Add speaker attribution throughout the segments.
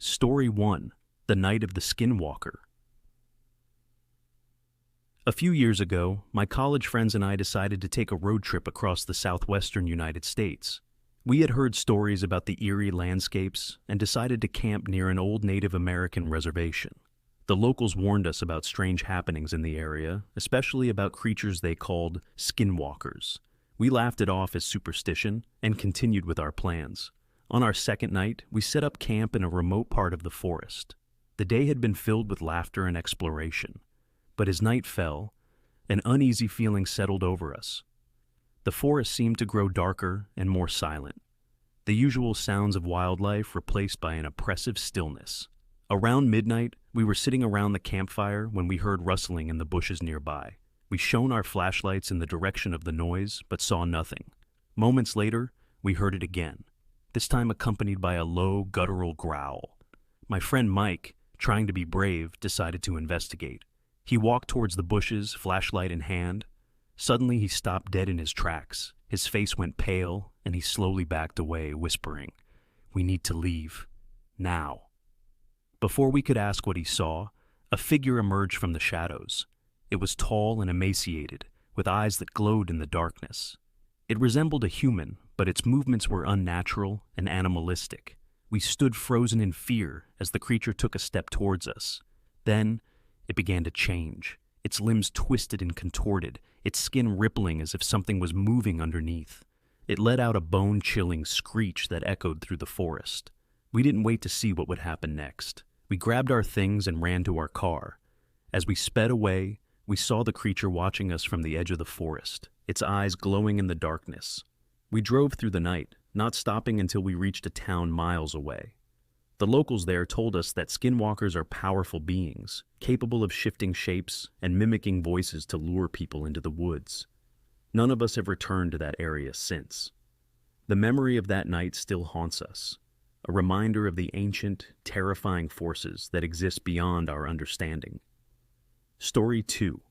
Speaker 1: Story 1: The Night of the Skinwalker. A few years ago, my college friends and I decided to take a road trip across the southwestern United States. We had heard stories about the eerie landscapes and decided to camp near an old Native American reservation. The locals warned us about strange happenings in the area, especially about creatures they called skinwalkers. We laughed it off as superstition and continued with our plans. On our second night, we set up camp in a remote part of the forest. The day had been filled with laughter and exploration. But as night fell, an uneasy feeling settled over us. The forest seemed to grow darker and more silent, the usual sounds of wildlife replaced by an oppressive stillness. Around midnight, we were sitting around the campfire when we heard rustling in the bushes nearby. We shone our flashlights in the direction of the noise, but saw nothing. Moments later, we heard it again, this time accompanied by a low, guttural growl. My friend Mike, trying to be brave, decided to investigate. He walked towards the bushes, flashlight in hand. Suddenly, he stopped dead in his tracks. His face went pale, and he slowly backed away, whispering, "We need to leave. Now." Before we could ask what he saw, a figure emerged from the shadows. It was tall and emaciated, with eyes that glowed in the darkness. It resembled a human, but its movements were unnatural and animalistic. We stood frozen in fear as the creature took a step towards us. Then, it began to change. Its limbs twisted and contorted, its skin rippling as if something was moving underneath. It let out a bone-chilling screech that echoed through the forest. We didn't wait to see what would happen next. We grabbed our things and ran to our car. As we sped away, we saw the creature watching us from the edge of the forest, its eyes glowing in the darkness. We drove through the night, not stopping until we reached a town miles away. The locals there told us that skinwalkers are powerful beings, capable of shifting shapes and mimicking voices to lure people into the woods. None of us have returned to that area since. The memory of that night still haunts us, a reminder of the ancient, terrifying forces that exist beyond our understanding. Story 2: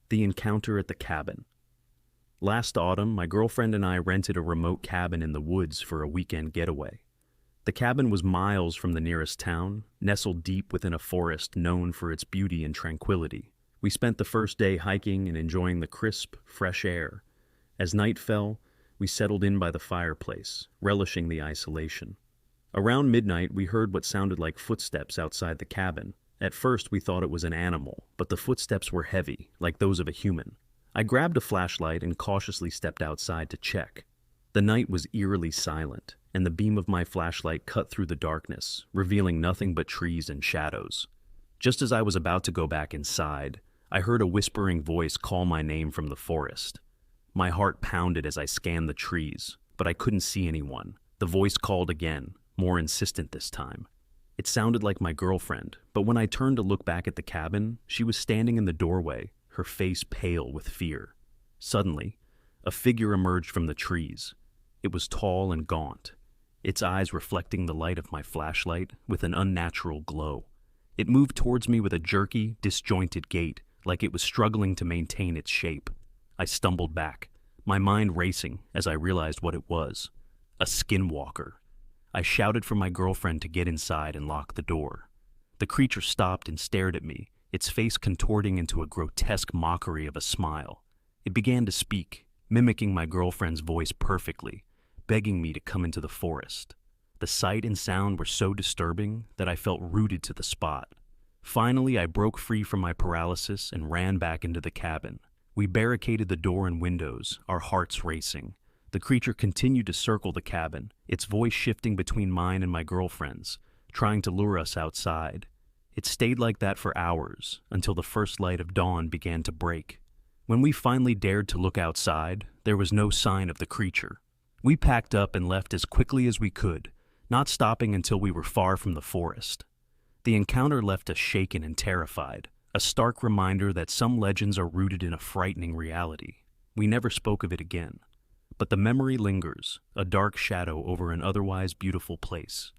Speaker 1: The Encounter at the Cabin. Last autumn, my girlfriend and I rented a remote cabin in the woods for a weekend getaway. The cabin was miles from the nearest town, nestled deep within a forest known for its beauty and tranquility. We spent the first day hiking and enjoying the crisp, fresh air. As night fell, we settled in by the fireplace, relishing the isolation. Around midnight, we heard what sounded like footsteps outside the cabin. At first, we thought it was an animal, but the footsteps were heavy, like those of a human. I grabbed a flashlight and cautiously stepped outside to check. The night was eerily silent, and the beam of my flashlight cut through the darkness, revealing nothing but trees and shadows. Just as I was about to go back inside, I heard a whispering voice call my name from the forest. My heart pounded as I scanned the trees, but I couldn't see anyone. The voice called again, more insistent this time. It sounded like my girlfriend, but when I turned to look back at the cabin, she was standing in the doorway, her face pale with fear. Suddenly, a figure emerged from the trees. It was tall and gaunt, its eyes reflecting the light of my flashlight with an unnatural glow. It moved towards me with a jerky, disjointed gait, like it was struggling to maintain its shape. I stumbled back, my mind racing as I realized what it was: a skinwalker. I shouted for my girlfriend to get inside and lock the door. The creature stopped and stared at me, its face contorting into a grotesque mockery of a smile. It began to speak, mimicking my girlfriend's voice perfectly, begging me to come into the forest. The sight and sound were so disturbing that I felt rooted to the spot. Finally, I broke free from my paralysis and ran back into the cabin. We barricaded the door and windows, our hearts racing. The creature continued to circle the cabin, its voice shifting between mine and my girlfriend's, trying to lure us outside. It stayed like that for hours, until the first light of dawn began to break. When we finally dared to look outside, there was no sign of the creature. We packed up and left as quickly as we could, not stopping until we were far from the forest. The encounter left us shaken and terrified, a stark reminder that some legends are rooted in a frightening reality. We never spoke of it again. But the memory lingers, a dark shadow over an otherwise beautiful place.